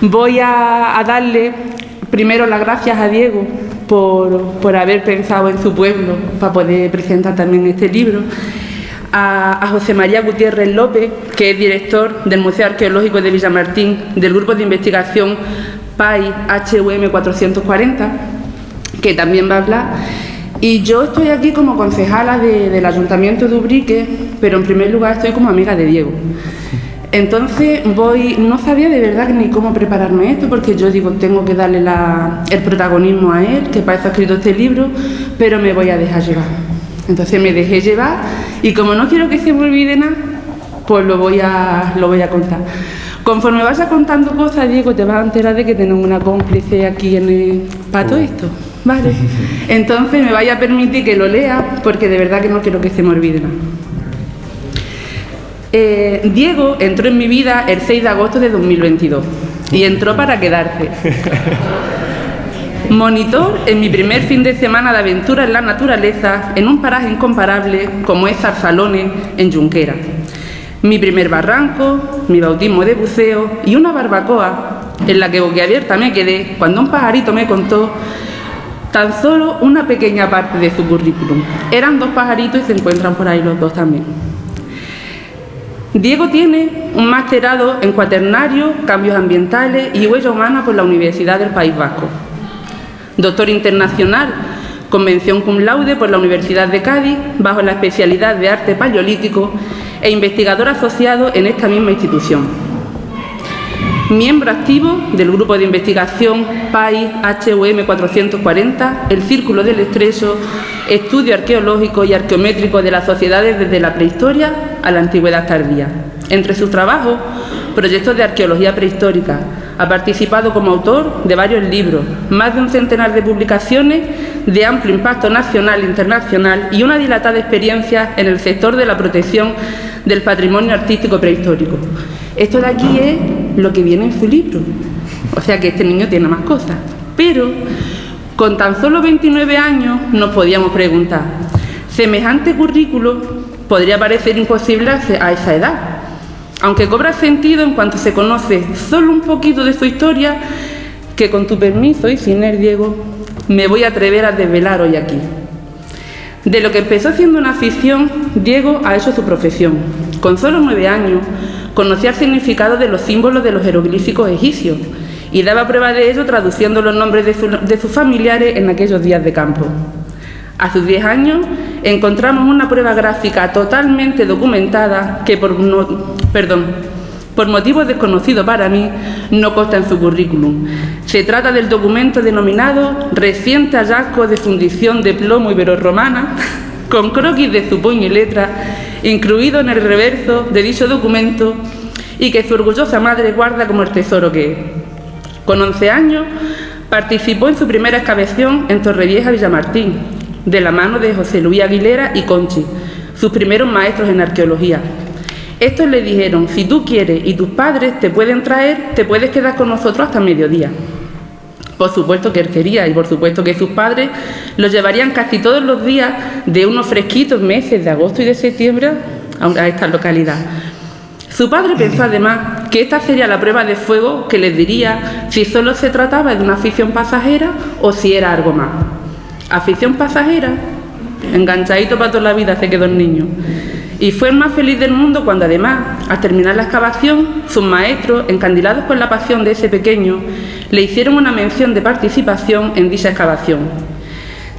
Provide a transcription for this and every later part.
Voy a darle primero las gracias a Diego por haber pensado en su pueblo para poder presentar también este libro, a José María Gutiérrez López, que es director del Museo Arqueológico de Villamartín, del grupo de investigación PAI HUM 440, que también va a hablar. Y yo estoy aquí como concejala del Ayuntamiento de Ubrique, pero en primer lugar estoy como amiga de Diego. Entonces no sabía de verdad ni cómo prepararme esto, porque yo digo, tengo que darle el protagonismo a él, que para eso ha escrito este libro, pero me voy a dejar llevar. Entonces me dejé llevar y como no quiero que se me olvide nada, pues lo voy a contar. Conforme vaya contando cosas, Diego, te vas a enterar de que tenemos una cómplice aquí para todo esto, ¿vale? Entonces me vaya a permitir que lo lea, porque de verdad que no quiero que se me olvide nada. Diego entró en mi vida el 6 de agosto de 2022 y entró para quedarse. Monitor en mi primer fin de semana de aventura en la naturaleza en un paraje incomparable como es Zarzalones, en Junquera. Mi primer barranco, mi bautismo de buceo y una barbacoa en la que boquiabierta me quedé cuando un pajarito me contó tan solo una pequeña parte de su currículum. Eran 2 pajaritos y se encuentran por ahí los 2 también. Diego tiene un masterado en cuaternario, cambios ambientales y huella humana por la Universidad del País Vasco. Doctor internacional, con mención cum laude por la Universidad de Cádiz, bajo la especialidad de arte paleolítico e investigador asociado en esta misma institución. Miembro activo del grupo de investigación PAI HUM 440, el Círculo del Estrecho, estudio arqueológico y arqueométrico de las sociedades desde la prehistoria a la antigüedad tardía. Entre sus trabajos, proyectos de arqueología prehistórica. Ha participado como autor de varios libros, más de un centenar de publicaciones de amplio impacto nacional e internacional y una dilatada experiencia en el sector de la protección del patrimonio artístico prehistórico. Esto de aquí es lo que viene en su libro, o sea que este niño tiene más cosas. Pero con tan solo 29 años nos podíamos preguntar, ¿semejante currículo podría parecer imposible a esa edad? Aunque cobra sentido en cuanto se conoce solo un poquito de su historia, que con tu permiso y sin él, Diego, me voy a atrever a desvelar hoy aquí. De lo que empezó siendo una afición, Diego ha hecho su profesión. Con solo 9 años, conocía el significado de los símbolos de los jeroglíficos egipcios y daba prueba de ello traduciendo los nombres de sus familiares en aquellos días de campo. A sus 10 años encontramos una prueba gráfica totalmente documentada que por motivos desconocidos para mí no consta en su currículum. Se trata del documento denominado Reciente hallazgo de fundición de plomo iberorromana, con croquis de su puño y letra, incluido en el reverso de dicho documento y que su orgullosa madre guarda como el tesoro que es. Con 11 años participó en su primera excavación en Torrevieja, Villamartín, de la mano de José Luis Aguilera y Conchi, sus primeros maestros en arqueología. Estos le dijeron, si tú quieres y tus padres te pueden traer, te puedes quedar con nosotros hasta mediodía. Por supuesto que él quería y por supuesto que sus padres lo llevarían casi todos los días de unos fresquitos meses de agosto y de septiembre a esta localidad. Su padre pensó además que esta sería la prueba de fuego que les diría si solo se trataba de una afición pasajera o si era algo más. Afición pasajera, enganchadito para toda la vida se quedó el niño. Y fue el más feliz del mundo cuando además, al terminar la excavación, sus maestros, encandilados con la pasión de ese pequeño, le hicieron una mención de participación en dicha excavación.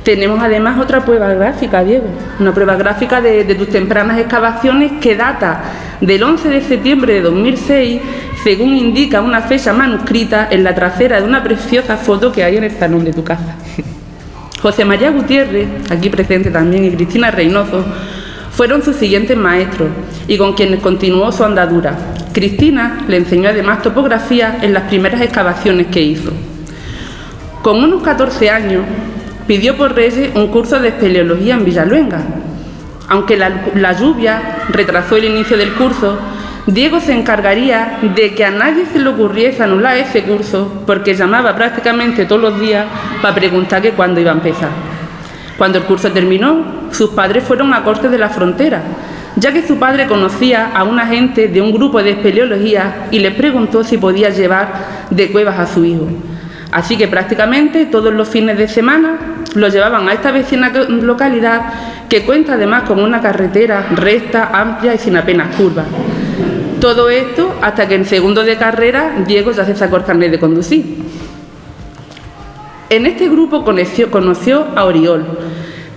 Tenemos además otra prueba gráfica, Diego, una prueba gráfica de tus tempranas excavaciones que data del 11 de septiembre de 2006, según indica una fecha manuscrita en la trasera de una preciosa foto que hay en el salón de tu casa. José María Gutiérrez, aquí presente también, y Cristina Reynoso, fueron sus siguientes maestros y con quienes continuó su andadura. Cristina le enseñó además topografía en las primeras excavaciones que hizo. Con unos 14 años, pidió por Reyes un curso de espeleología en Villaluenga. Aunque la lluvia retrasó el inicio del curso, Diego se encargaría de que a nadie se le ocurriese anular ese curso porque llamaba prácticamente todos los días para preguntar que cuándo iba a empezar. Cuando el curso terminó, sus padres fueron a Cortes de la Frontera, ya que su padre conocía a un agente de un grupo de espeleología y le preguntó si podía llevar de Cuevas a su hijo. Así que prácticamente todos los fines de semana lo llevaban a esta vecina localidad, que cuenta además con una carretera recta, amplia y sin apenas curvas. Todo esto hasta que en segundo de carrera Diego ya se sacó el carnet de conducir. En este grupo conoció a Oriol,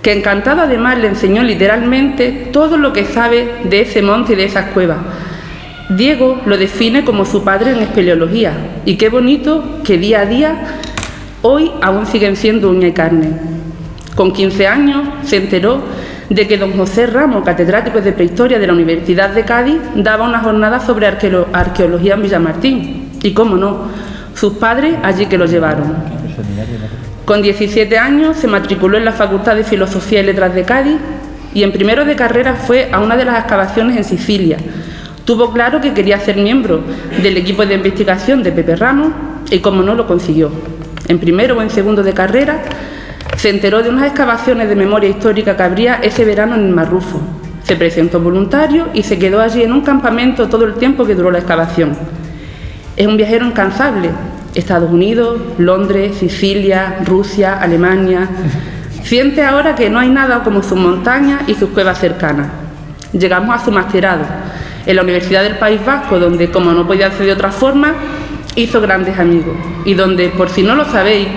que encantado además le enseñó literalmente todo lo que sabe de ese monte y de esas cuevas. Diego lo define como su padre en espeleología, y qué bonito que día a día hoy aún siguen siendo uña y carne. Con 15 años se enteró de que don José Ramos, catedrático de Prehistoria de la Universidad de Cádiz, daba una jornada sobre arqueología en Villamartín. Y cómo no, sus padres allí que lo llevaron. Con 17 años se matriculó en la Facultad de Filosofía y Letras de Cádiz y en primero de carrera fue a una de las excavaciones en Sicilia. Tuvo claro que quería ser miembro del equipo de investigación de Pepe Ramos y como no lo consiguió. En primero o en segundo de carrera se enteró de unas excavaciones de memoria histórica que habría ese verano en el Marrufo. Se presentó voluntario y se quedó allí en un campamento todo el tiempo que duró la excavación. Es un viajero incansable. Estados Unidos, Londres, Sicilia, Rusia, Alemania. Siente ahora que no hay nada como sus montañas y sus cuevas cercanas. Llegamos a su masterado en la Universidad del País Vasco, donde, como no podía ser de otra forma, hizo grandes amigos y donde, por si no lo sabéis,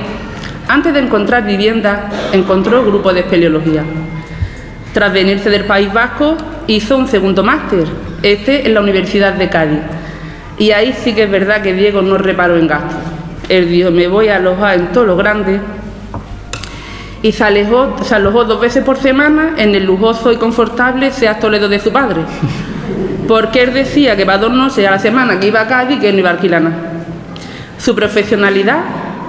antes de encontrar vivienda, encontró grupo de espeleología. Tras venirse del País Vasco, hizo un segundo máster, en la Universidad de Cádiz. Y ahí sí que es verdad que Diego no reparó en gastos. Él dijo, me voy a alojar en todo lo grande. Y se alojó 2 veces por semana en el lujoso y confortable Seat Toledo de su padre. Porque él decía que para 2 noches a la semana que iba a Cádiz, que no iba a alquilar nada. Su profesionalidad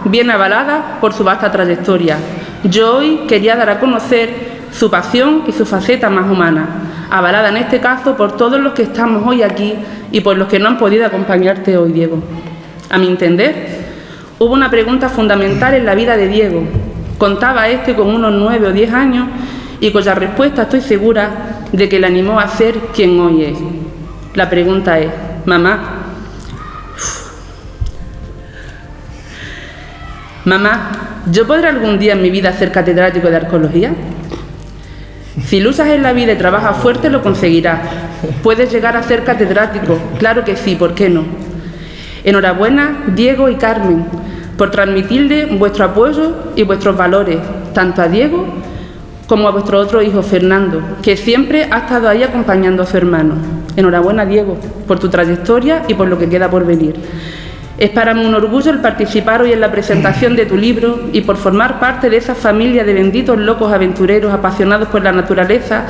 viene avalada por su vasta trayectoria. Yo hoy quería dar a conocer su pasión y su faceta más humana, avalada en este caso por todos los que estamos hoy aquí y por los que no han podido acompañarte hoy, Diego. A mi entender, hubo una pregunta fundamental en la vida de Diego. Contaba con unos 9 o 10 años y cuya respuesta estoy segura de que le animó a ser quien hoy es. La pregunta es, mamá, ¿yo podré algún día en mi vida ser catedrático de arqueología? Si luchas en la vida y trabajas fuerte, lo conseguirás. Puedes llegar a ser catedrático, claro que sí, ¿por qué no? Enhorabuena, Diego y Carmen, por transmitirle vuestro apoyo y vuestros valores, tanto a Diego como a vuestro otro hijo, Fernando, que siempre ha estado ahí acompañando a su hermano. Enhorabuena, Diego, por tu trayectoria y por lo que queda por venir. Es para mí un orgullo el participar hoy en la presentación de tu libro y por formar parte de esa familia de benditos locos aventureros apasionados por la naturaleza,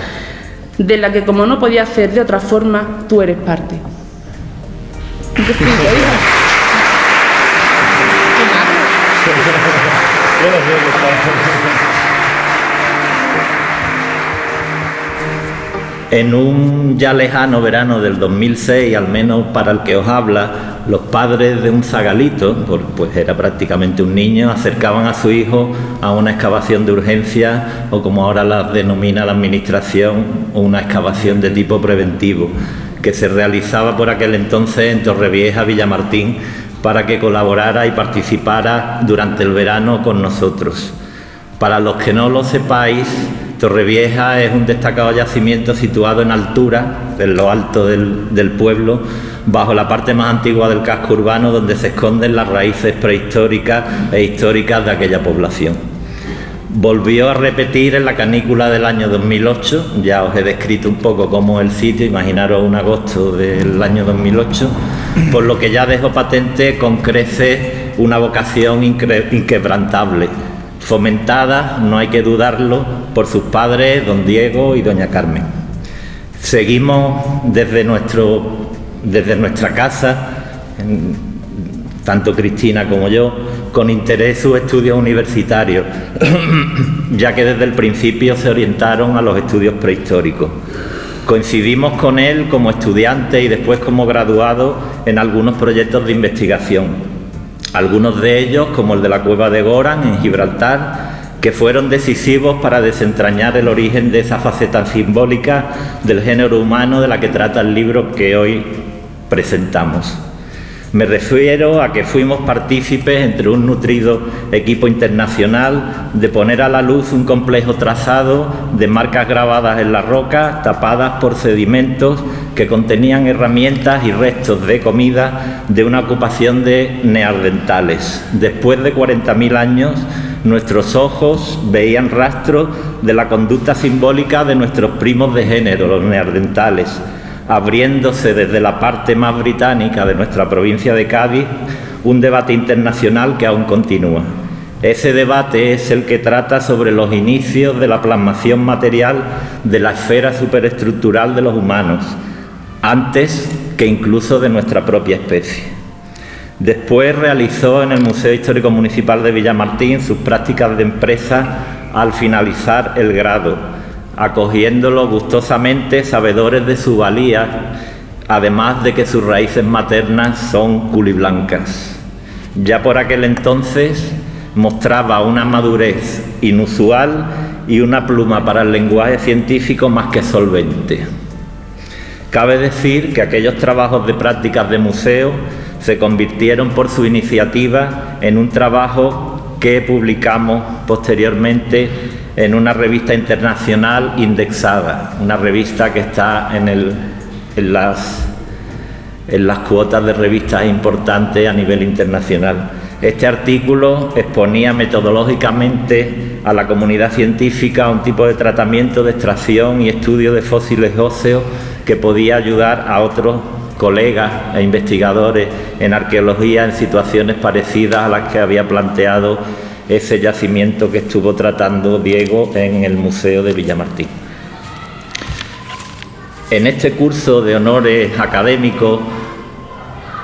de la que, como no podía ser de otra forma, tú eres parte. En un ya lejano verano del 2006, al menos para el que os habla, los padres de un zagalito, pues era prácticamente un niño, acercaban a su hijo a una excavación de urgencia o, como ahora la denomina la administración, una excavación de tipo preventivo, que se realizaba por aquel entonces en Torrevieja, Villamartín, para que colaborara y participara durante el verano con nosotros. Para los que no lo sepáis, Torrevieja es un destacado yacimiento situado en altura, en lo alto del pueblo, bajo la parte más antigua del casco urbano, donde se esconden las raíces prehistóricas e históricas de aquella población. Volvió a repetir en la canícula del año 2008, ya os he descrito un poco cómo es el sitio, imaginaros un agosto del año 2008, por lo que ya dejó patente con creces una vocación inquebrantable, fomentada, no hay que dudarlo, por sus padres, don Diego y doña Carmen. Seguimos desde nuestra casa, tanto Cristina como yo, con interés sus estudios universitarios, ya que desde el principio se orientaron a los estudios prehistóricos. Coincidimos con él como estudiante y después como graduado en algunos proyectos de investigación. Algunos de ellos, como el de la Cueva de Goran en Gibraltar, que fueron decisivos para desentrañar el origen de esa faceta simbólica del género humano de la que trata el libro que hoy presentamos. Me refiero a que fuimos partícipes, entre un nutrido equipo internacional, de poner a la luz un complejo trazado de marcas grabadas en la roca, tapadas por sedimentos que contenían herramientas y restos de comida de una ocupación de neandertales. Después de 40.000 años, nuestros ojos veían rastros de la conducta simbólica de nuestros primos de género, los neandertales, abriéndose desde la parte más británica de nuestra provincia de Cádiz un debate internacional que aún continúa. Ese debate es el que trata sobre los inicios de la plasmación material de la esfera superestructural de los humanos, antes que incluso de nuestra propia especie. Después realizó en el Museo Histórico Municipal de Villamartín sus prácticas de empresa al finalizar el grado, acogiéndolo gustosamente, sabedores de su valía, además de que sus raíces maternas son culiblancas. Ya por aquel entonces mostraba una madurez inusual y una pluma para el lenguaje científico más que solvente. Cabe decir que aquellos trabajos de prácticas de museo se convirtieron por su iniciativa en un trabajo que publicamos posteriormente en una revista internacional indexada, una revista que está en las cuotas de revistas importantes a nivel internacional. Este artículo exponía metodológicamente a la comunidad científica un tipo de tratamiento de extracción y estudio de fósiles óseos que podía ayudar a otros colegas e investigadores en arqueología en situaciones parecidas a las que había planteado ese yacimiento que estuvo tratando Diego en el Museo de Villamartín. En este curso de honores académicos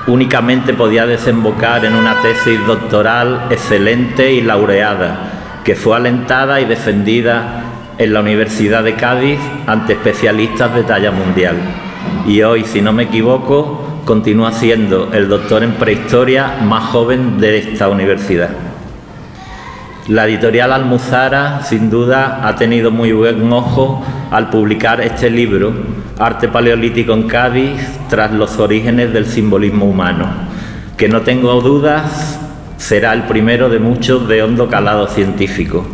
únicamente podía desembocar en una tesis doctoral excelente y laureada, que fue alentada y defendida en la Universidad de Cádiz ante especialistas de talla mundial. Y hoy, si no me equivoco, continúa siendo el doctor en prehistoria más joven de esta universidad. La editorial Almuzara, sin duda, ha tenido muy buen ojo al publicar este libro, Arte Paleolítico en Cádiz, tras los orígenes del simbolismo humano, que no tengo dudas será el primero de muchos de hondo calado científico.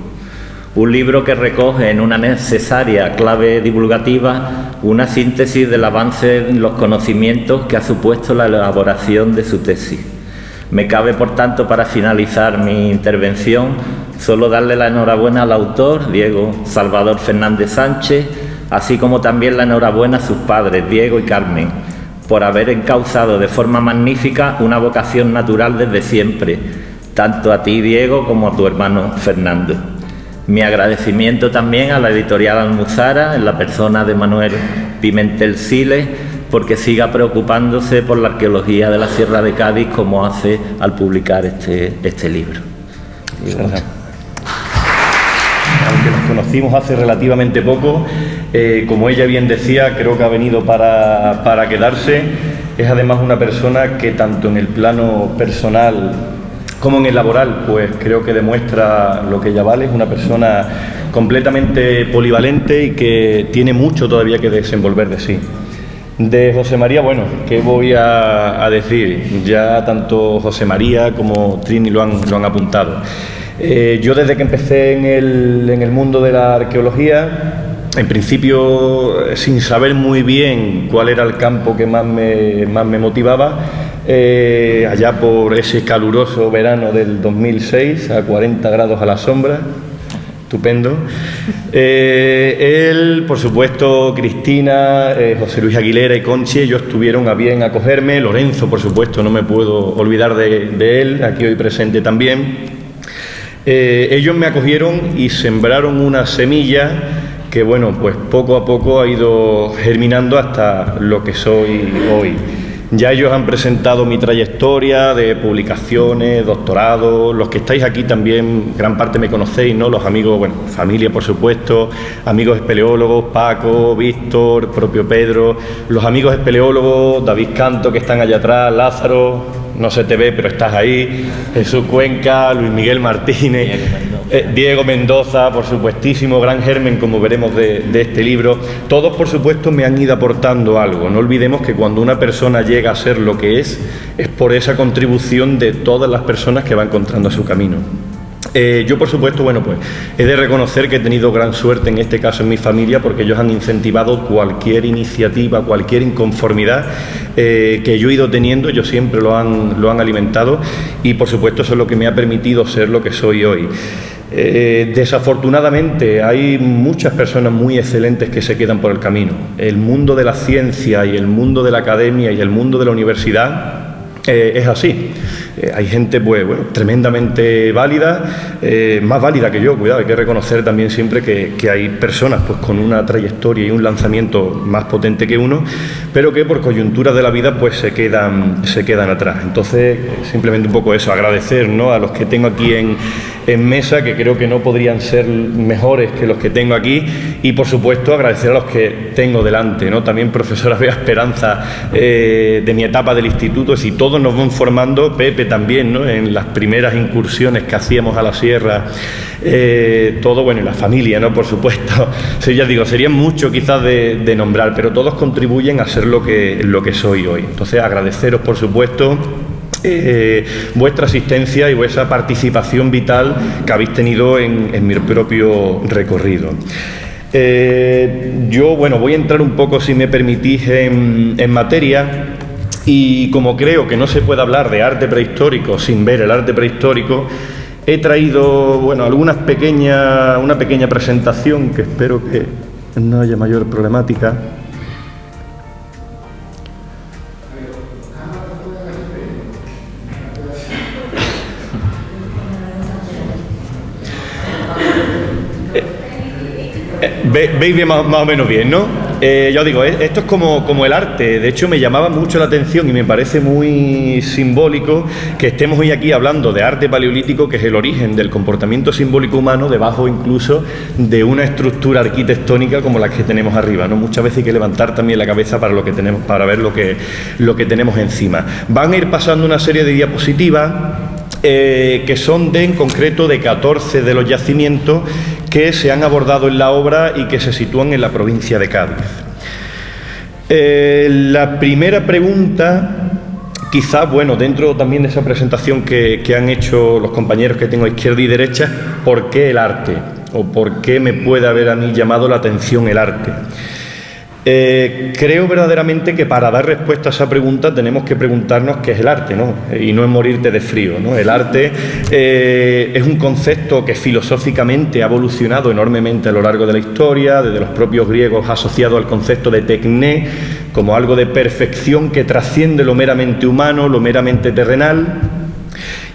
Un libro que recoge en una necesaria clave divulgativa una síntesis del avance en los conocimientos que ha supuesto la elaboración de su tesis. Me cabe, por tanto, para finalizar mi intervención, solo darle la enhorabuena al autor, Diego Salvador Fernández Sánchez, así como también la enhorabuena a sus padres, Diego y Carmen, por haber encauzado de forma magnífica una vocación natural desde siempre, tanto a ti, Diego, como a tu hermano Fernando. Mi agradecimiento también a la editorial Almuzara, en la persona de Manuel Pimentel Siles, porque siga preocupándose por la arqueología de la Sierra de Cádiz como hace al publicar este libro. Aunque nos conocimos hace relativamente poco, como ella bien decía, creo que ha venido para quedarse. Es además una persona que tanto en el plano personal como en el laboral, pues creo que demuestra lo que ella vale. Es una persona completamente polivalente y que tiene mucho todavía que desenvolver de sí. De José María, bueno, ¿qué voy a decir? Ya tanto José María como Trini lo han apuntado. Yo desde que empecé en el mundo de la arqueología, en principio sin saber muy bien cuál era el campo que más me motivaba, allá por ese caluroso verano del 2006, a 40 grados a la sombra, estupendo. Él, por supuesto, Cristina, José Luis Aguilera y Conchi, ellos tuvieron a bien acogerme. Lorenzo, por supuesto, no me puedo olvidar de él, aquí hoy presente también. Ellos me acogieron y sembraron una semilla que, bueno, pues poco a poco ha ido germinando hasta lo que soy hoy. Ya ellos han presentado mi trayectoria de publicaciones, doctorados. Los que estáis aquí también, gran parte me conocéis, ¿no? Los amigos, bueno, familia por supuesto, amigos espeleólogos, Paco, Víctor, propio Pedro, los amigos espeleólogos, David Canto, que están allá atrás, Lázaro, no se te ve pero estás ahí, Jesús Cuenca, Luis Miguel Martínez, Diego Mendoza, por supuestísimo, gran germen, como veremos, de este libro. Todos, por supuesto, me han ido aportando algo. No olvidemos que cuando una persona llega a ser lo que es por esa contribución de todas las personas que va encontrando a su camino. Yo, por supuesto, bueno, pues he de reconocer que he tenido gran suerte en este caso en mi familia, porque ellos han incentivado cualquier iniciativa, cualquier inconformidad que yo he ido teniendo. Ellos siempre lo han alimentado, y por supuesto eso es lo que me ha permitido ser lo que soy hoy. Desafortunadamente hay muchas personas muy excelentes que se quedan por el camino. El mundo de la ciencia y el mundo de la academia y el mundo de la universidad es así. Hay gente, pues, bueno, tremendamente válida, más válida que yo, cuidado, hay que reconocer también siempre que hay personas, pues, con una trayectoria y un lanzamiento más potente que uno, pero que por coyunturas de la vida, pues, se quedan atrás. Entonces, simplemente un poco eso, agradecer, ¿no?, a los que tengo aquí en mesa, que creo que no podrían ser mejores que los que tengo aquí, y por supuesto agradecer a los que tengo delante, ¿no? También profesora Bea Esperanza, de mi etapa del instituto. Si todos nos van formando, Pepe también, ¿no?, en las primeras incursiones que hacíamos a la sierra, todo, bueno, y la familia, ¿no?, por supuesto. Sí, ya digo, serían mucho quizás de nombrar, pero todos contribuyen a ser lo que soy hoy. Entonces, agradeceros, por supuesto, vuestra asistencia y vuestra participación vital que habéis tenido en mi propio recorrido. Yo, bueno, voy a entrar un poco, si me permitís, en materia, y como creo que no se puede hablar de arte prehistórico sin ver el arte prehistórico, he traído, bueno, una pequeña presentación que espero que no haya mayor problemática. Veis bien, más o menos bien, ¿no? Ya os digo, esto es como el arte. De hecho, me llamaba mucho la atención y me parece muy simbólico que estemos hoy aquí hablando de arte paleolítico, que es el origen del comportamiento simbólico humano, debajo incluso de una estructura arquitectónica como la que tenemos arriba, ¿no? Muchas veces hay que levantar también la cabeza para ver lo que tenemos encima. Van a ir pasando una serie de diapositivas que son en concreto de 14 de los yacimientos que se han abordado en la obra y que se sitúan en la provincia de Cádiz. La primera pregunta, quizás, bueno, dentro también de esa presentación que han hecho los compañeros que tengo a izquierda y derecha, ¿por qué el arte? ¿O por qué me puede haber a mí llamado la atención el arte? Creo verdaderamente que para dar respuesta a esa pregunta tenemos que preguntarnos qué es el arte, ¿no? Y no es morirte de frío, ¿no? El arte es un concepto que filosóficamente ha evolucionado enormemente a lo largo de la historia, desde los propios griegos asociado al concepto de tecné, como algo de perfección que trasciende lo meramente humano, lo meramente terrenal.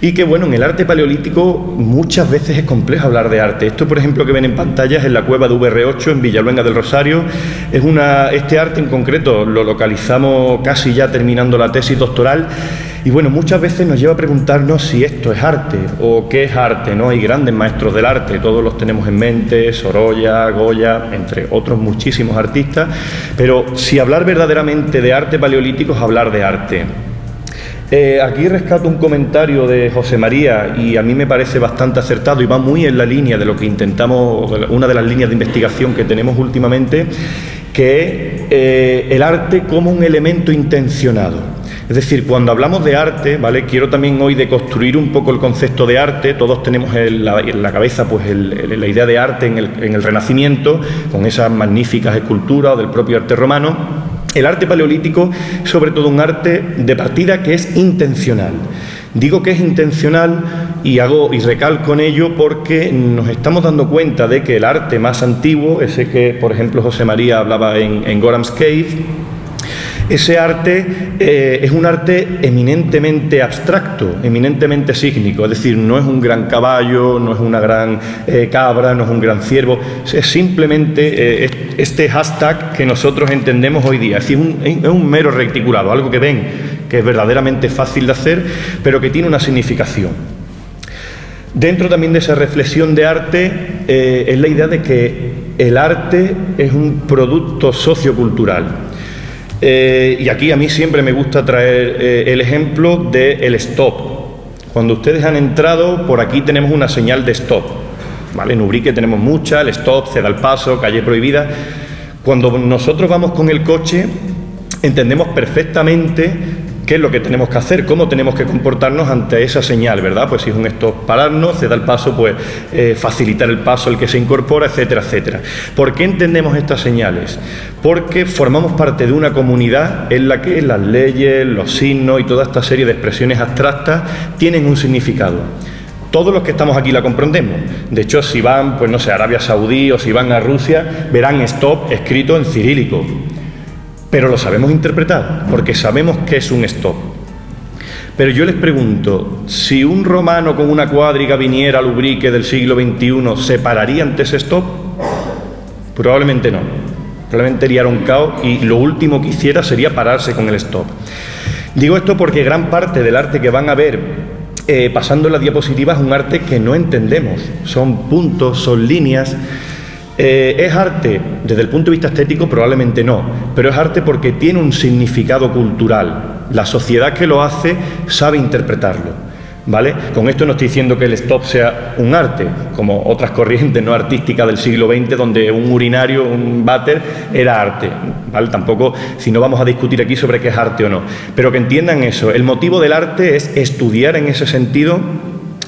Y que, bueno, en el arte paleolítico muchas veces es complejo hablar de arte. Esto, por ejemplo, que ven en pantalla es en la cueva de VR8 en Villaluenga del Rosario. Este arte en concreto lo localizamos casi ya terminando la tesis doctoral. Y bueno, muchas veces nos lleva a preguntarnos si esto es arte o qué es arte, ¿no? Hay grandes maestros del arte, todos los tenemos en mente, Sorolla, Goya, entre otros muchísimos artistas. Pero si hablar verdaderamente de arte paleolítico es hablar de arte. Aquí rescato un comentario de José María y a mí me parece bastante acertado y va muy en la línea de lo que intentamos, una de las líneas de investigación que tenemos últimamente, que es el arte como un elemento intencionado. Es decir, cuando hablamos de arte, ¿vale?, quiero también hoy deconstruir un poco el concepto de arte. Todos tenemos en la cabeza, pues, la idea de arte en el Renacimiento, con esas magníficas esculturas del propio arte romano. El arte paleolítico es sobre todo un arte de partida que es intencional. Digo que es intencional y recalco en ello porque nos estamos dando cuenta de que el arte más antiguo, ese que, por ejemplo, José María hablaba en Gorham's Cave, ese arte es un arte eminentemente abstracto, eminentemente sígnico, es decir, no es un gran caballo, no es una gran cabra, no es un gran ciervo, es simplemente este hashtag que nosotros entendemos hoy día, es decir, es un mero reticulado, algo que ven que es verdaderamente fácil de hacer, pero que tiene una significación. Dentro también de esa reflexión de arte es la idea de que el arte es un producto sociocultural. Y aquí a mí siempre me gusta traer el ejemplo del stop. Cuando ustedes han entrado, por aquí tenemos una señal de stop. ¿vale? En Ubrique tenemos muchas, el Stop, Ceda el Paso, Calle Prohibida. Cuando nosotros vamos con el coche, entendemos perfectamente qué es lo que tenemos que hacer, cómo tenemos que comportarnos ante esa señal, ¿verdad? Pues si es un stop, pararnos, Ceda el Paso, pues facilitar el paso al que se incorpora, etcétera, etcétera. ¿Por qué entendemos estas señales? Porque formamos parte de una comunidad en la que las leyes, los signos y toda esta serie de expresiones abstractas tienen un significado. Todos los que estamos aquí la comprendemos. De hecho, si van, pues no sé, a Arabia Saudí o si van a Rusia, verán stop escrito en cirílico. Pero lo sabemos interpretar, porque sabemos qué es un stop. Pero yo les pregunto, si un romano con una cuadriga viniera al Ubrique del siglo XXI, ¿se pararía ante ese stop? Probablemente no. Probablemente haría un caos y lo último que hiciera sería pararse con el stop. Digo esto porque gran parte del arte que van a ver pasando en las diapositivas es un arte que no entendemos. Son puntos, son líneas. ¿Es arte desde el punto de vista estético? Probablemente no, pero es arte porque tiene un significado cultural. La sociedad que lo hace sabe interpretarlo, ¿vale? Con esto no estoy diciendo que el stop sea un arte, como otras corrientes no artísticas del siglo XX, donde un urinario, un váter, era arte, ¿vale? Tampoco, si no vamos a discutir aquí sobre qué es arte o no, pero que entiendan eso. El motivo del arte es estudiar en ese sentido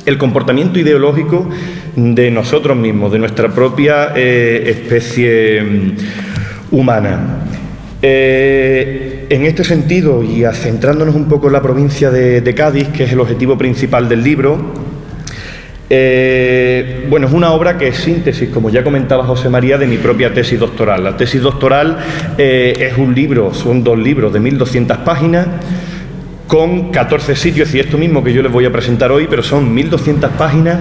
el comportamiento ideológico de nosotros mismos, de nuestra propia especie humana. En este sentido, y centrándonos un poco en la provincia de Cádiz, que es el objetivo principal del libro, bueno, es una obra que es síntesis, como ya comentaba José María, de mi propia tesis doctoral. La tesis doctoral es un libro, son 2 libros de 1200 páginas, con 14 sitios, y esto mismo que yo les voy a presentar hoy, pero son 1200 páginas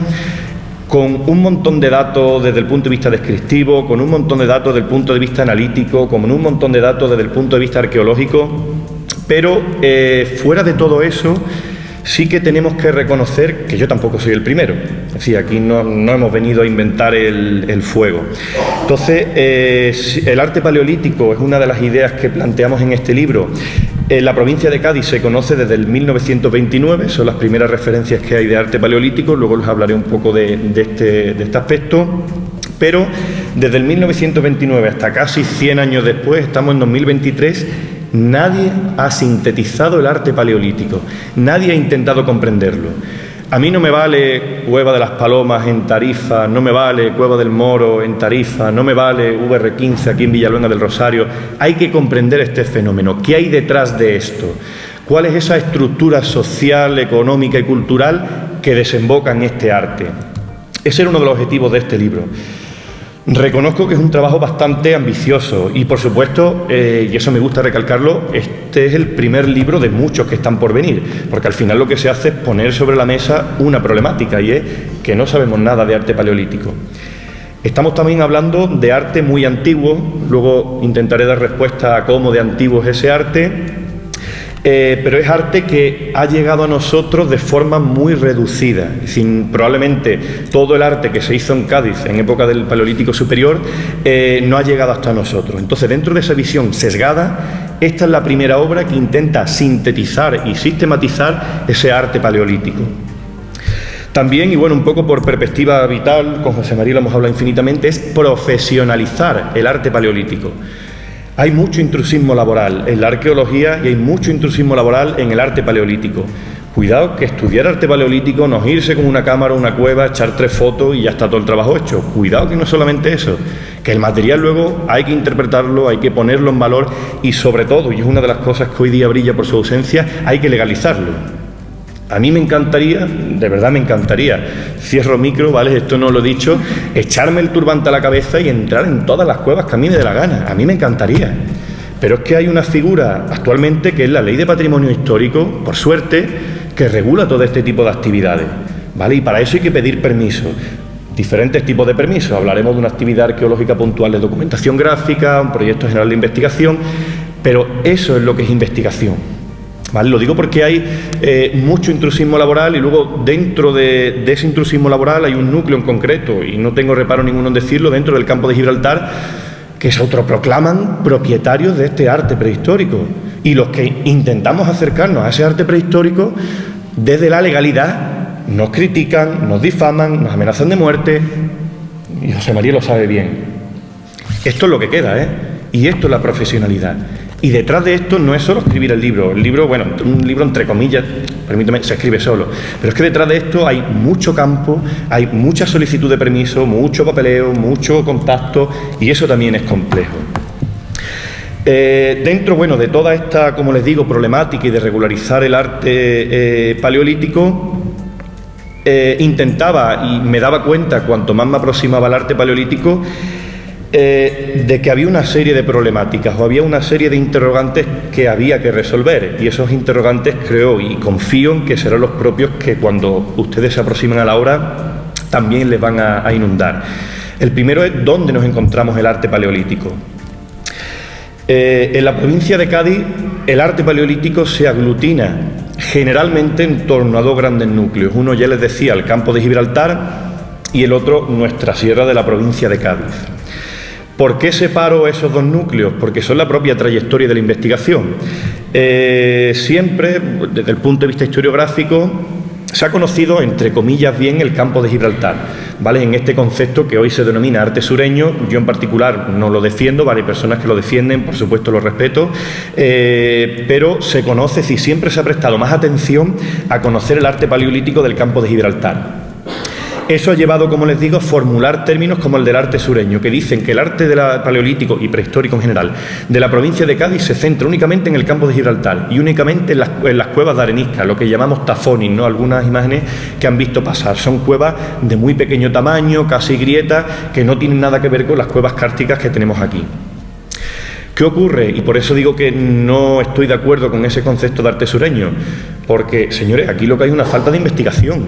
con un montón de datos desde el punto de vista descriptivo, con un montón de datos desde el punto de vista analítico, con un montón de datos desde el punto de vista arqueológico, pero fuera de todo eso sí que tenemos que reconocer que yo tampoco soy el primero. Es decir, aquí no hemos venido a inventar el fuego. Entonces, el arte paleolítico es una de las ideas que planteamos en este libro. La provincia de Cádiz se conoce desde el 1929, son las primeras referencias que hay de arte paleolítico, luego les hablaré un poco de este aspecto, pero desde el 1929 hasta casi 100 años después, estamos en 2023, nadie ha sintetizado el arte paleolítico, nadie ha intentado comprenderlo. A mí no me vale Cueva de las Palomas en Tarifa, no me vale Cueva del Moro en Tarifa, no me vale VR15 aquí en Villaluenga del Rosario. Hay que comprender este fenómeno. ¿Qué hay detrás de esto? ¿Cuál es esa estructura social, económica y cultural que desemboca en este arte? Ese era uno de los objetivos de este libro. Reconozco que es un trabajo bastante ambicioso y, por supuesto, y eso me gusta recalcarlo, este es el primer libro de muchos que están por venir, porque al final lo que se hace es poner sobre la mesa una problemática, y es que no sabemos nada de arte paleolítico. Estamos también hablando de arte muy antiguo, luego intentaré dar respuesta a cómo de antiguo es ese arte, pero es arte que ha llegado a nosotros de forma muy reducida. Probablemente todo el arte que se hizo en Cádiz en época del Paleolítico Superior no ha llegado hasta nosotros. Entonces, dentro de esa visión sesgada, esta es la primera obra que intenta sintetizar y sistematizar ese arte paleolítico. También, y bueno, un poco por perspectiva vital, con José María lo hemos hablado infinitamente, es profesionalizar el arte paleolítico. Hay mucho intrusismo laboral en la arqueología y hay mucho intrusismo laboral en el arte paleolítico. Cuidado que estudiar arte paleolítico no es irse con una cámara a una cueva, echar 3 fotos y ya está todo el trabajo hecho. Cuidado que no es solamente eso, que el material luego hay que interpretarlo, hay que ponerlo en valor y, sobre todo, y es una de las cosas que hoy día brilla por su ausencia, hay que legalizarlo. A mí me encantaría, de verdad me encantaría, cierro micro, ¿vale? Esto no lo he dicho, echarme el turbante a la cabeza y entrar en todas las cuevas que a mí me dé la gana. A mí me encantaría. Pero es que hay una figura actualmente que es la Ley de Patrimonio Histórico, por suerte, que regula todo este tipo de actividades, ¿vale? Y para eso hay que pedir permiso. Diferentes tipos de permisos. Hablaremos de una actividad arqueológica puntual de documentación gráfica, un proyecto general de investigación, pero eso es lo que es investigación. ¿Vale? Lo digo porque hay mucho intrusismo laboral y luego dentro de ese intrusismo laboral hay un núcleo en concreto, y no tengo reparo ninguno en decirlo, dentro del campo de Gibraltar, que se autoproclaman propietarios de este arte prehistórico. Y los que intentamos acercarnos a ese arte prehistórico desde la legalidad nos critican, nos difaman, nos amenazan de muerte. y José María lo sabe bien. Esto es lo que queda, ¿eh? Y esto es la profesionalidad. Y detrás de esto no es solo escribir el libro, bueno, un libro entre comillas, permíteme, se escribe solo, pero es que detrás de esto hay mucho campo, hay mucha solicitud de permiso, mucho papeleo, mucho contacto, y eso también es complejo. Dentro, bueno, de toda esta, como les digo, problemática y de regularizar el arte paleolítico, intentaba y me daba cuenta, cuanto más me aproximaba al arte paleolítico, de que había una serie de problemáticas o había una serie de interrogantes que había que resolver, y esos interrogantes creo y confío en que serán los propios que cuando ustedes se aproximen a la obra también les van a inundar. El primero es dónde nos encontramos el arte paleolítico. En la provincia de Cádiz el arte paleolítico se aglutina generalmente en torno a dos grandes núcleos. Uno, ya les decía, el campo de Gibraltar, y el otro, nuestra sierra de la provincia de Cádiz. ¿Por qué separo esos dos núcleos? Porque son la propia trayectoria de la investigación. Siempre, desde el punto de vista historiográfico, se ha conocido, entre comillas, bien el campo de Gibraltar, ¿vale? En este concepto que hoy se denomina arte sureño. Yo en particular no lo defiendo, varias personas que lo defienden, por supuesto lo respeto, pero se conoce, si siempre se ha prestado más atención a conocer el arte paleolítico del campo de Gibraltar. Eso ha llevado, como les digo, a formular términos como el del arte sureño, que dicen que el arte paleolítico y prehistórico en general de la provincia de Cádiz se centra únicamente en el campo de Gibraltar y únicamente en las cuevas de arenisca, lo que llamamos tafonis, ¿no? Algunas imágenes que han visto pasar. Son cuevas de muy pequeño tamaño, casi grietas, que no tienen nada que ver con las cuevas kársticas que tenemos aquí. ¿Qué ocurre? Y por eso digo que no estoy de acuerdo con ese concepto de arte sureño, porque, señores, aquí lo que hay es una falta de investigación.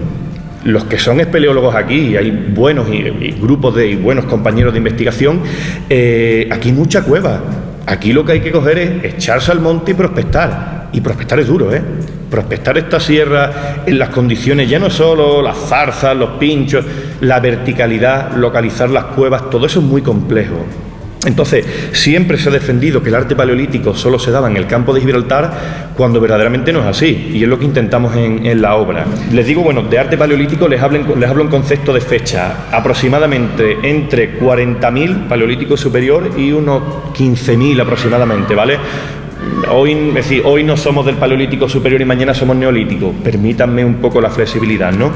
Los que son espeleólogos aquí, hay buenos y grupos y buenos compañeros de investigación, aquí hay mucha cueva. Aquí lo que hay que coger es echarse al monte y prospectar. Y prospectar es duro, ¿eh? Prospectar esta sierra en las condiciones, ya no solo las zarzas, los pinchos, la verticalidad, localizar las cuevas, todo eso es muy complejo. Entonces, siempre se ha defendido que el arte paleolítico solo se daba en el campo de Gibraltar, cuando verdaderamente no es así, y es lo que intentamos en la obra. Les digo, bueno, de arte paleolítico les hablo en concepto de fecha, aproximadamente entre 40.000 paleolítico superior y unos 15.000 aproximadamente, ¿vale? Hoy no somos del paleolítico superior y mañana somos neolíticos, permítanme un poco la flexibilidad, ¿no?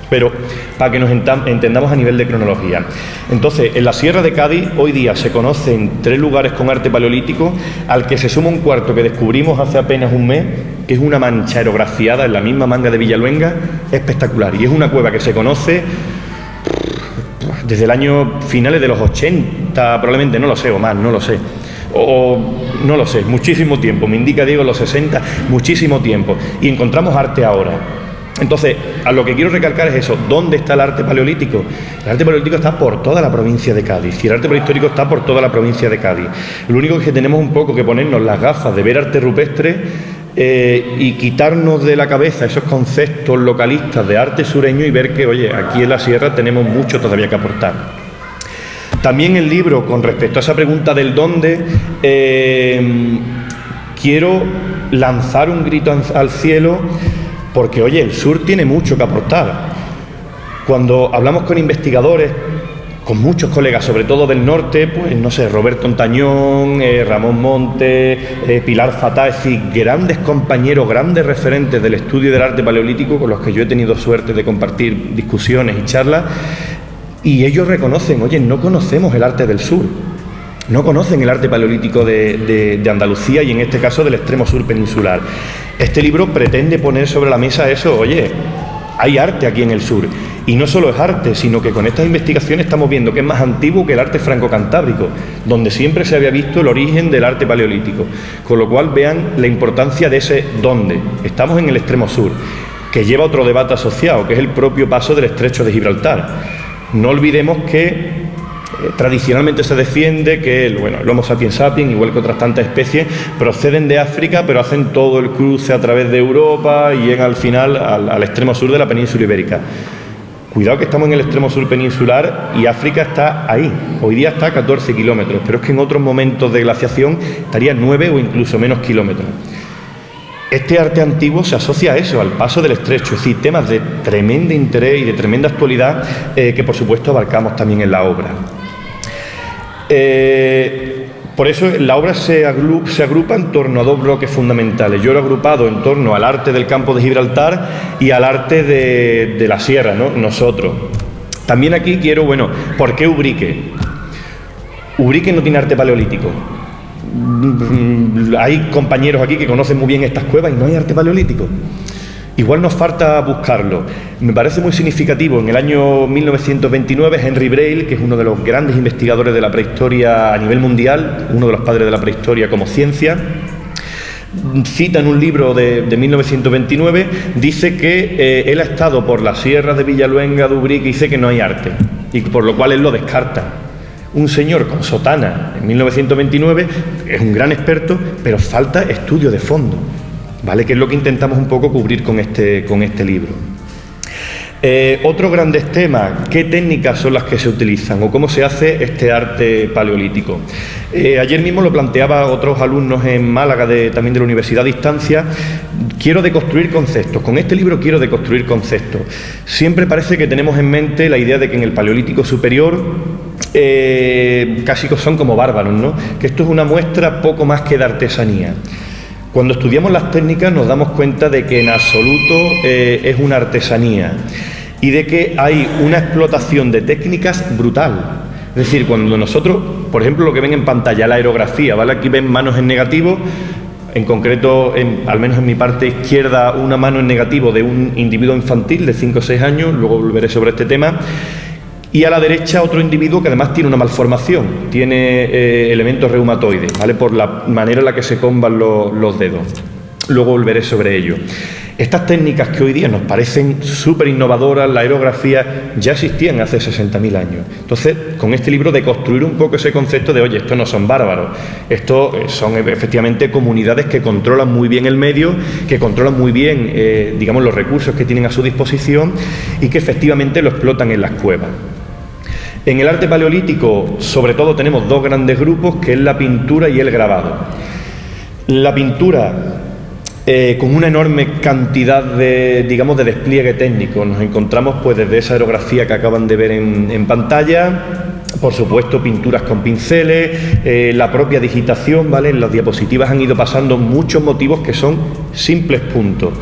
Pero para que nos entendamos a nivel de cronología. Entonces, en la Sierra de Cádiz hoy día se conocen 3 lugares con arte paleolítico, al que se suma un cuarto que descubrimos hace apenas un mes, que es una mancha aerografiada en la misma manga de Villaluenga, espectacular. Y es una cueva que se conoce desde el año finales de los 80, probablemente, no lo sé, o más, no lo sé. No lo sé, muchísimo tiempo. Me indica Diego los 60, muchísimo tiempo. Y encontramos arte ahora. Entonces, a lo que quiero recalcar es eso. ¿Dónde está el arte paleolítico? El arte paleolítico está por toda la provincia de Cádiz y el arte prehistórico está por toda la provincia de Cádiz. Lo único es que tenemos un poco que ponernos las gafas de ver arte rupestre y quitarnos de la cabeza esos conceptos localistas de arte sureño y ver que, oye, aquí en la sierra tenemos mucho todavía que aportar. También el libro, con respecto a esa pregunta del dónde, quiero lanzar un grito al cielo. Porque, oye, el sur tiene mucho que aportar. Cuando hablamos con investigadores, con muchos colegas, sobre todo del norte, pues no sé, Roberto Ontañón, Ramón Monte, Pilar Fatá, es decir, grandes compañeros, grandes referentes del estudio del arte paleolítico con los que yo he tenido suerte de compartir discusiones y charlas, y ellos reconocen, oye, no conocemos el arte del sur. No conocen el arte paleolítico de Andalucía y en este caso del extremo sur peninsular. Este libro pretende poner sobre la mesa eso, oye, hay arte aquí en el sur. Y no solo es arte, sino que con estas investigaciones estamos viendo que es más antiguo que el arte franco-cantábrico, donde siempre se había visto el origen del arte paleolítico. Con lo cual vean la importancia de ese dónde. Estamos en el extremo sur, que lleva otro debate asociado, que es el propio paso del estrecho de Gibraltar. No olvidemos que tradicionalmente se defiende que el Homo sapiens sapiens, igual que otras tantas especies, proceden de África, pero hacen todo el cruce a través de Europa y llegan al final al extremo sur de la península ibérica. Cuidado que estamos en el extremo sur peninsular y África está ahí. Hoy día está a 14 kilómetros, pero es que en otros momentos de glaciación estaría 9 o incluso menos kilómetros. este arte antiguo se asocia a eso, al paso del estrecho, es decir, temas de tremendo interés y de tremenda actualidad que por supuesto abarcamos también en la obra. Por eso la obra se agrupa en torno a dos bloques fundamentales. Yo lo he agrupado en torno al arte del campo de Gibraltar y al arte de la sierra, ¿no? Nosotros. También aquí quiero, bueno, ¿por qué Ubrique? Ubrique no tiene arte paleolítico. Hay compañeros aquí que conocen muy bien estas cuevas y no hay arte paleolítico. Igual nos falta buscarlo. Me parece muy significativo. En el año 1929, Henry Braille, que es uno de los grandes investigadores de la prehistoria a nivel mundial, uno de los padres de la prehistoria como ciencia, cita en un libro de 1929, dice que él ha estado por las sierras de Villaluenga, de Ubrique, y dice que no hay arte, y por lo cual él lo descarta. Un señor con sotana en 1929 es un gran experto, pero falta estudio de fondo, ¿vale? Que es lo que intentamos un poco cubrir con este libro. Otros grandes temas, ¿qué técnicas son las que se utilizan o cómo se hace este arte paleolítico? Ayer mismo lo planteaba otros alumnos en Málaga, también de la Universidad a Distancia. Quiero deconstruir conceptos, con este libro quiero deconstruir conceptos. Siempre parece que tenemos en mente la idea de que en el Paleolítico superior casi son como bárbaros, ¿no? Que esto es una muestra poco más que de artesanía. Cuando estudiamos las técnicas nos damos cuenta de que en absoluto es una artesanía y de que hay una explotación de técnicas brutal. Es decir, cuando nosotros, por ejemplo, lo que ven en pantalla, la aerografía, ¿vale? Aquí ven manos en negativo, en concreto, al menos en mi parte izquierda, una mano en negativo de un individuo infantil de 5 o 6 años, luego volveré sobre este tema. Y a la derecha otro individuo que además tiene una malformación, tiene elementos reumatoides, ¿vale? Por la manera en la que se comban los dedos. Luego volveré sobre ello. Estas técnicas que hoy día nos parecen súper innovadoras, la aerografía, ya existían hace 60.000 años. Entonces, con este libro, de construir un poco ese concepto de, oye, estos no son bárbaros, estos son efectivamente comunidades que controlan muy bien el medio, que controlan muy bien, digamos, los recursos que tienen a su disposición y que efectivamente lo explotan en las cuevas. En el arte paleolítico, sobre todo, tenemos dos grandes grupos, que es la pintura y el grabado. La pintura, con una enorme cantidad de, digamos, de despliegue técnico. Nos encontramos pues desde esa aerografía que acaban de ver en pantalla, por supuesto pinturas con pinceles, la propia digitación, ¿vale? En las diapositivas han ido pasando muchos motivos que son simples puntos.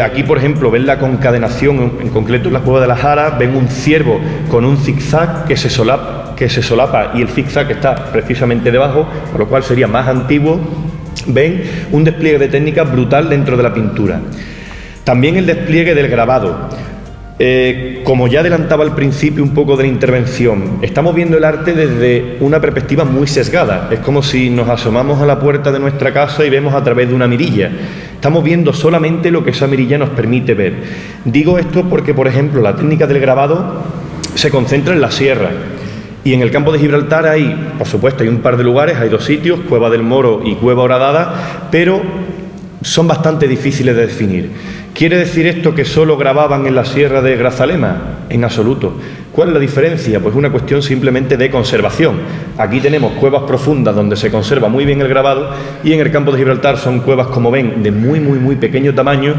Aquí, por ejemplo, ven la concadenación, en concreto en la Cueva de la Jara, ven un ciervo con un zigzag que se solapa y el zigzag está precisamente debajo, por lo cual sería más antiguo. Ven un despliegue de técnica brutal dentro de la pintura. También el despliegue del grabado. Como ya adelantaba al principio un poco de la intervención, estamos viendo el arte desde una perspectiva muy sesgada. Es como si nos asomamos a la puerta de nuestra casa y vemos a través de una mirilla. Estamos viendo solamente lo que esa mirilla nos permite ver. Digo esto porque, por ejemplo, la técnica del grabado se concentra en la sierra. Y en el campo de Gibraltar hay, por supuesto, hay un par de lugares, hay dos sitios, Cueva del Moro y Cueva Horadada, pero son bastante difíciles de definir. ¿Quiere decir esto que solo grababan en la sierra de Grazalema? En absoluto. ¿Cuál es la diferencia? Pues una cuestión simplemente de conservación. Aquí tenemos cuevas profundas donde se conserva muy bien el grabado y en el campo de Gibraltar son cuevas, como ven, de muy pequeño tamaño.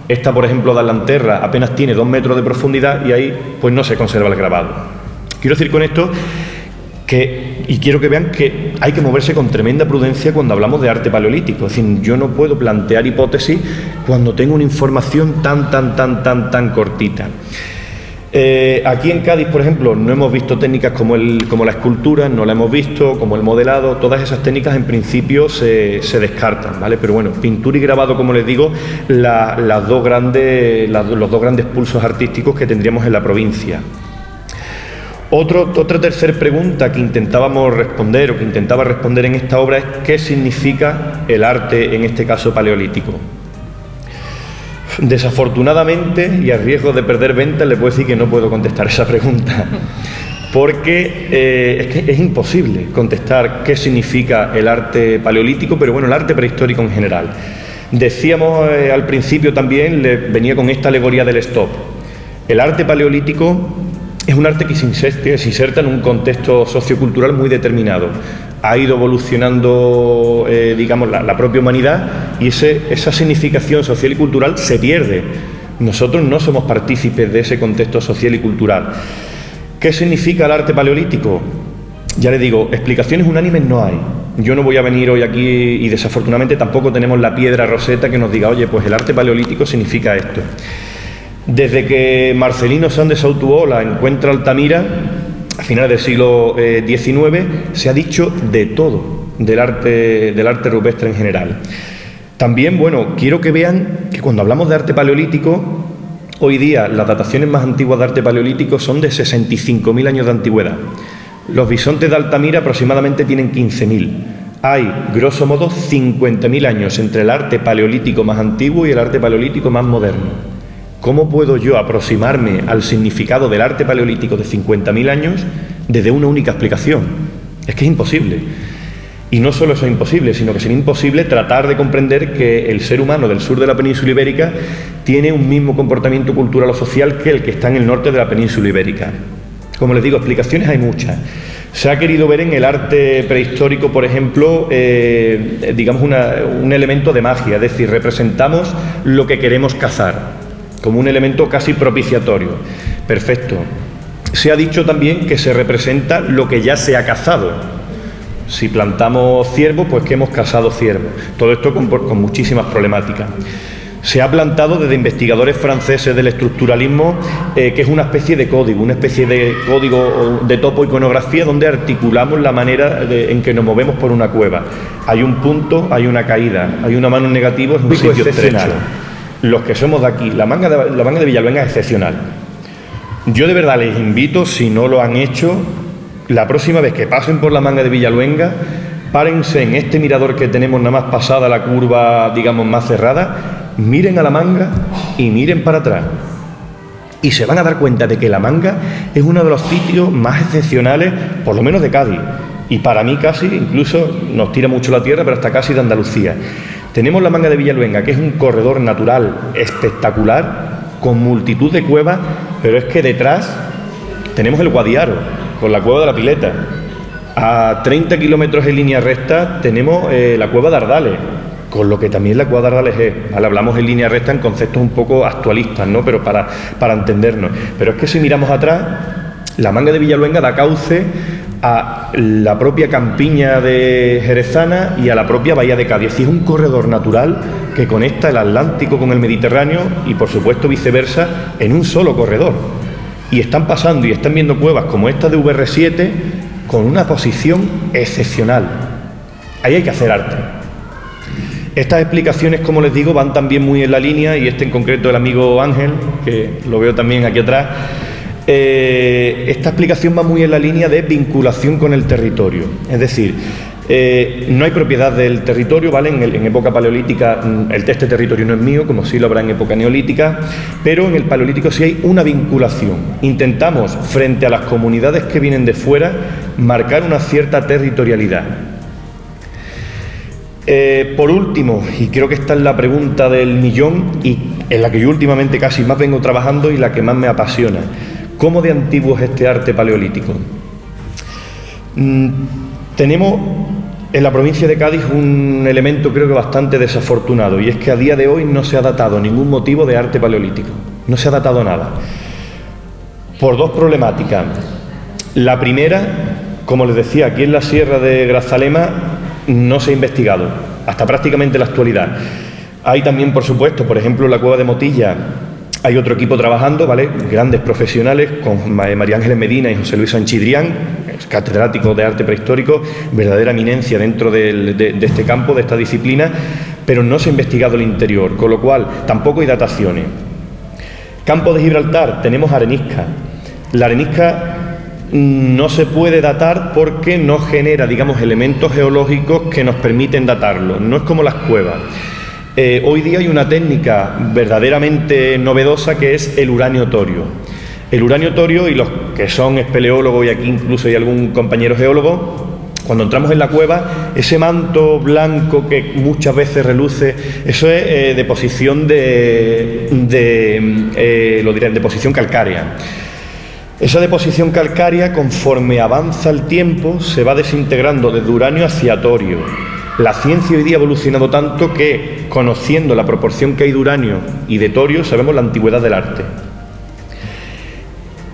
Esta, por ejemplo, de Alanterra, apenas tiene 2 metros de profundidad y ahí pues no se conserva el grabado. Quiero decir con esto y quiero que vean que hay que moverse con tremenda prudencia cuando hablamos de arte paleolítico. Es decir, yo no puedo plantear hipótesis cuando tengo una información tan cortita. Aquí en Cádiz, por ejemplo, no hemos visto técnicas como la escultura, no la hemos visto, como el modelado. Todas esas técnicas en principio se descartan, ¿vale? Pero bueno, pintura y grabado, como les digo, los dos grandes pulsos artísticos que tendríamos en la provincia. Otra tercera pregunta que intentábamos responder o que intentaba responder en esta obra es ¿qué significa el arte, en este caso paleolítico? Desafortunadamente, y a riesgo de perder ventas, le puedo decir que no puedo contestar esa pregunta, porque es que es imposible contestar qué significa el arte paleolítico, pero bueno, el arte prehistórico en general. Decíamos al principio también, venía con esta alegoría del stop. El arte paleolítico es un arte que se inserta en un contexto sociocultural muy determinado. ha ido evolucionando, digamos, la propia humanidad, y esa significación social y cultural se pierde. Nosotros no somos partícipes de ese contexto social y cultural. ¿Qué significa el arte paleolítico? Ya les digo, explicaciones unánimes no hay. Yo no voy a venir hoy aquí, y desafortunadamente tampoco tenemos la piedra roseta que nos diga, oye, pues el arte paleolítico significa esto. Desde que Marcelino Sáenz de Sautuola encuentra Altamira, a finales del siglo XIX, se ha dicho de todo del arte rupestre en general. También, bueno, quiero que vean que cuando hablamos de arte paleolítico, hoy día las dataciones más antiguas de arte paleolítico son de 65.000 años de antigüedad. Los bisontes de Altamira aproximadamente tienen 15.000. Hay, grosso modo, 50.000 años entre el arte paleolítico más antiguo y el arte paleolítico más moderno. ¿Cómo puedo yo aproximarme al significado del arte paleolítico de 50.000 años desde una única explicación? Es que es imposible. Y no solo eso es imposible, sino que sería imposible tratar de comprender que el ser humano del sur de la península ibérica tiene un mismo comportamiento cultural o social que el que está en el norte de la península ibérica. Como les digo, explicaciones hay muchas. Se ha querido ver en el arte prehistórico, por ejemplo, digamos un elemento de magia, es decir, representamos lo que queremos cazar, como un elemento casi propiciatorio. Perfecto. Se ha dicho también que se representa lo que ya se ha cazado. Si plantamos ciervos, pues que hemos cazado ciervos. Todo esto con muchísimas problemáticas. Se ha plantado desde investigadores franceses del estructuralismo, que es una especie de código de topoiconografía donde articulamos la manera en que nos movemos por una cueva. Hay un punto, hay una caída, hay una mano en negativo, es un sitio excepcional. Los que somos de aquí, la manga de Villaluenga es excepcional. Yo de verdad les invito, si no lo han hecho, la próxima vez que pasen por la manga de Villaluenga, párense en este mirador que tenemos nada más pasada la curva, digamos, más cerrada, miren a la manga y miren para atrás. Y se van a dar cuenta de que la manga es uno de los sitios más excepcionales, por lo menos de Cádiz. Y para mí casi, incluso nos tira mucho la tierra, pero hasta casi de Andalucía. Tenemos la manga de Villaluenga, que es un corredor natural espectacular, con multitud de cuevas, pero es que detrás tenemos el Guadiaro, con la cueva de la Pileta. A 30 kilómetros en línea recta tenemos la cueva de Ardales, con lo que también la cueva de Ardales es. ¿Vale? Hablamos en línea recta en conceptos un poco actualistas, ¿no? Pero para entendernos. Pero es que si miramos atrás, la manga de Villaluenga da cauce a la propia campiña de Jerezana y a la propia bahía de Cádiz. Es un corredor natural que conecta el Atlántico con el Mediterráneo y, por supuesto, viceversa, en un solo corredor. Y están pasando y están viendo cuevas como esta de VR7 con una posición excepcional. Ahí hay que hacer arte. Estas explicaciones, como les digo, van también muy en la línea, y en concreto el amigo Ángel, que lo veo también aquí atrás, esta explicación va muy en la línea de vinculación con el territorio. Es decir, no hay propiedad del territorio, ¿vale? En época paleolítica este territorio no es mío, como sí lo habrá en época neolítica, pero en el paleolítico sí hay una vinculación. Intentamos, frente a las comunidades que vienen de fuera, marcar una cierta territorialidad. Por último, y creo que esta es la pregunta del millón, y en la que yo últimamente casi más vengo trabajando y la que más me apasiona: ¿cómo de antiguo es este arte paleolítico? Tenemos en la provincia de Cádiz un elemento creo que bastante desafortunado, y es que a día de hoy no se ha datado ningún motivo de arte paleolítico, no se ha datado nada, por dos problemáticas. La primera, como les decía, aquí en la Sierra de Grazalema no se ha investigado hasta prácticamente la actualidad. Hay también, por supuesto, por ejemplo, en la cueva de Motilla hay otro equipo trabajando, ¿vale? Grandes profesionales, con María Ángeles Medina y José Luis Sanchidrián, catedráticos de arte prehistórico, verdadera eminencia dentro de este campo, de esta disciplina, pero no se ha investigado el interior, con lo cual tampoco hay dataciones. Campo de Gibraltar, tenemos arenisca. La arenisca no se puede datar porque no genera, digamos, elementos geológicos que nos permiten datarlo. No es como las cuevas. Hoy día hay una técnica verdaderamente novedosa que es el uranio torio. El uranio torio, y los que son espeleólogos, y aquí incluso hay algún compañero geólogo, cuando entramos en la cueva, ese manto blanco que muchas veces reluce, eso es deposición deposición calcárea. Esa deposición calcárea, conforme avanza el tiempo, se va desintegrando desde uranio hacia torio. La ciencia hoy día ha evolucionado tanto que, conociendo la proporción que hay de uranio y de torio, sabemos la antigüedad del arte.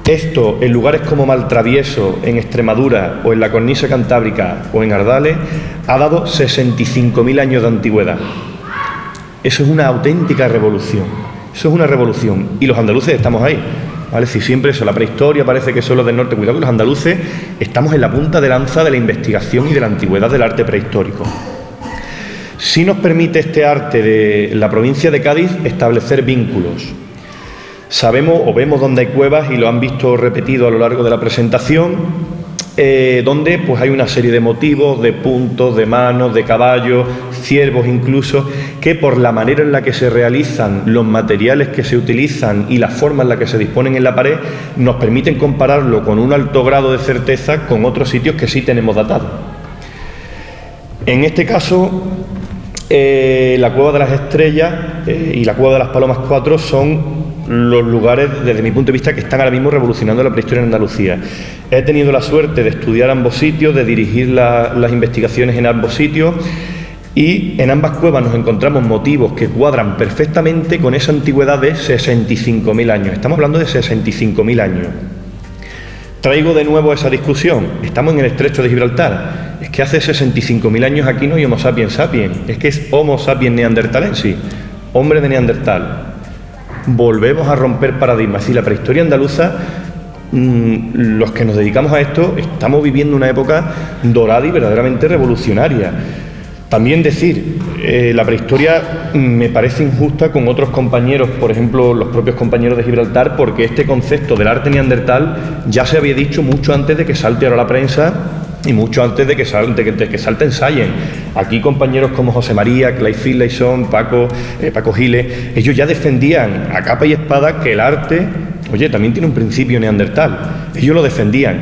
Esto, en lugares como Maltravieso, en Extremadura, o en la cornisa cantábrica, o en Ardales, ha dado 65.000 años de antigüedad. Eso es una auténtica revolución. Eso es una revolución. Y los andaluces estamos ahí. ¿Vale? Si siempre eso, la prehistoria parece que son los del norte, cuidado que los andaluces estamos en la punta de lanza de la investigación y de la antigüedad del arte prehistórico. Sí nos permite este arte de la provincia de Cádiz establecer vínculos. Sabemos o vemos dónde hay cuevas, y lo han visto repetido a lo largo de la presentación, donde pues hay una serie de motivos, de puntos, de manos, de caballos, ciervos incluso, que por la manera en la que se realizan, los materiales que se utilizan y la forma en la que se disponen en la pared, nos permiten compararlo con un alto grado de certeza con otros sitios que sí tenemos datados. En este caso, la Cueva de las Estrellas y la Cueva de las Palomas 4 son los lugares, desde mi punto de vista, que están ahora mismo revolucionando la prehistoria en Andalucía. He tenido la suerte de estudiar ambos sitios, de dirigir las investigaciones en ambos sitios, y en ambas cuevas nos encontramos motivos que cuadran perfectamente con esa antigüedad de 65.000 años. Estamos hablando de 65.000 años. Traigo de nuevo esa discusión. Estamos en el estrecho de Gibraltar. Es que hace 65.000 años aquí no hay Homo sapiens sapiens. Es que es Homo sapiens neanderthalensis, hombre de Neandertal. Volvemos a romper paradigmas. Es decir, la prehistoria andaluza, los que nos dedicamos a esto, estamos viviendo una época dorada y verdaderamente revolucionaria. También decir, la prehistoria me parece injusta con otros compañeros, por ejemplo, los propios compañeros de Gibraltar, porque este concepto del arte neandertal ya se había dicho mucho antes de que salte ahora la prensa y mucho antes de que salte en Science. Aquí compañeros como José María, Clay Finlayson, Paco Giles, ellos ya defendían a capa y espada que el arte, oye, también tiene un principio neandertal. Ellos lo defendían.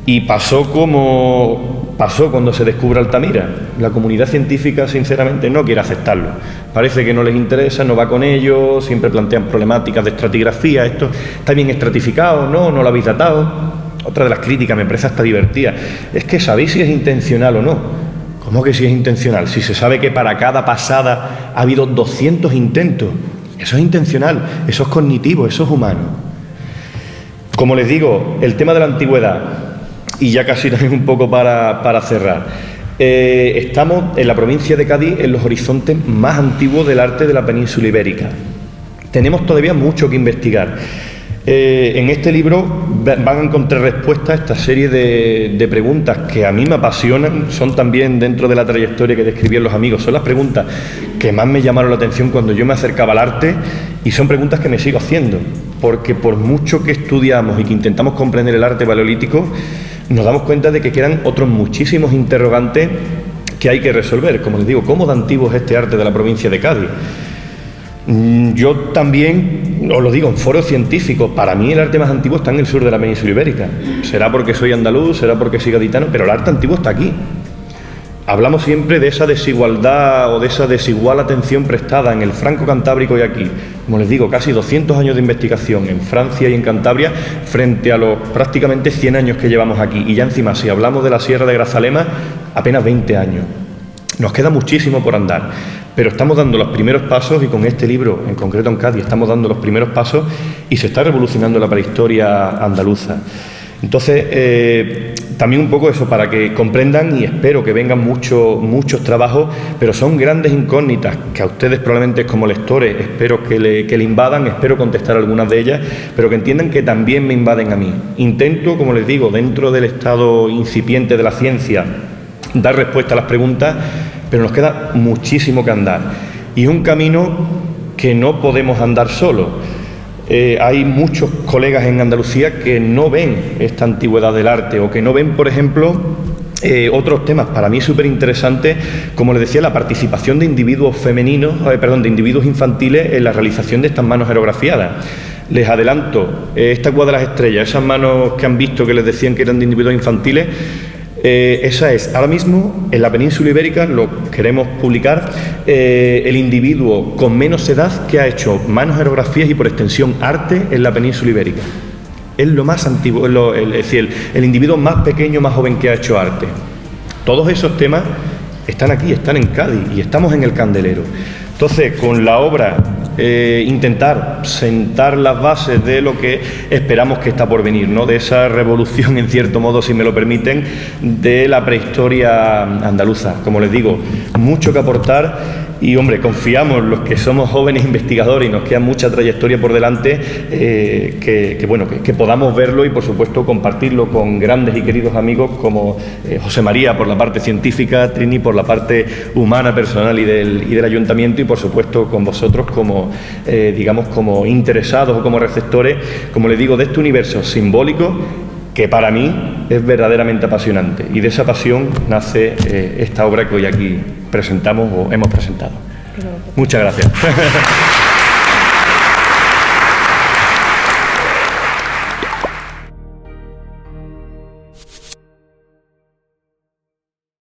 Y pasó como pasó cuando se descubre Altamira. La comunidad científica, sinceramente, no quiere aceptarlo. Parece que no les interesa, no va con ellos, siempre plantean problemáticas de estratigrafía. Esto está bien estratificado, no lo habéis datado. Otra de las críticas, me parece hasta divertida, es que sabéis si es intencional o no. ¿Cómo que si es intencional? Si se sabe que para cada pasada ha habido 200 intentos. Eso es intencional, eso es cognitivo, eso es humano. Como les digo, el tema de la antigüedad, y ya casi también un poco para cerrar, estamos en la provincia de Cádiz en los horizontes más antiguos del arte de la península ibérica. Tenemos todavía mucho que investigar. En este libro van a encontrar respuestas a esta serie de preguntas que a mí me apasionan, son también dentro de la trayectoria que describían los amigos, son las preguntas que más me llamaron la atención cuando yo me acercaba al arte, y son preguntas que me sigo haciendo, porque por mucho que estudiamos y que intentamos comprender el arte paleolítico, nos damos cuenta de que quedan otros muchísimos interrogantes que hay que resolver. Como les digo, ¿cómo de antiguo es este arte de la provincia de Cádiz? Yo también os lo digo en foros científicos, para mí el arte más antiguo está en el sur de la península ibérica. Será porque soy andaluz, será porque soy gaditano, pero el arte antiguo está aquí. Hablamos siempre de esa desigualdad o de esa desigual atención prestada en el Franco Cantábrico y aquí. Como les digo, casi 200 años de investigación en Francia y en Cantabria frente a los prácticamente 100 años que llevamos aquí. Y ya encima, si hablamos de la Sierra de Grazalema, apenas 20 años. Nos queda muchísimo por andar, pero estamos dando los primeros pasos, y con este libro, en concreto en Cádiz, estamos dando los primeros pasos y se está revolucionando la prehistoria andaluza. Entonces, también un poco eso para que comprendan, y espero que vengan muchos trabajos, pero son grandes incógnitas que a ustedes probablemente como lectores espero que le invadan, espero contestar algunas de ellas, pero que entiendan que también me invaden a mí. Intento, como les digo, dentro del estado incipiente de la ciencia, dar respuesta a las preguntas, pero nos queda muchísimo que andar. Y es un camino que no podemos andar solos. Hay muchos colegas en Andalucía que no ven esta antigüedad del arte, o que no ven, por ejemplo, otros temas para mí súper interesantes, como les decía, la participación de individuos de individuos infantiles en la realización de estas manos aerografiadas. Les adelanto, esta Cueva de las Estrellas, esas manos que han visto que les decían que eran de individuos infantiles, esa es, ahora mismo, en la península ibérica, lo queremos publicar, el individuo con menos edad que ha hecho manos aerografías y, por extensión, arte en la península ibérica. es lo más antiguo, es decir, el individuo más pequeño, más joven que ha hecho arte. Todos esos temas están aquí, están en Cádiz y estamos en el Candelero. Entonces, con la obra, intentar sentar las bases de lo que esperamos que está por venir, ¿no? De esa revolución, en cierto modo, si me lo permiten, de la prehistoria andaluza. Como les digo, mucho que aportar. Y, hombre, confiamos los que somos jóvenes investigadores y nos queda mucha trayectoria por delante, que podamos verlo y, por supuesto, compartirlo con grandes y queridos amigos como José María por la parte científica, Trini por la parte humana, personal y del ayuntamiento, y, por supuesto, con vosotros como, como interesados o como receptores, como les digo, de este universo simbólico que para mí es verdaderamente apasionante. Y de esa pasión nace esta obra que hoy aquí presentamos o hemos presentado. Muchas gracias.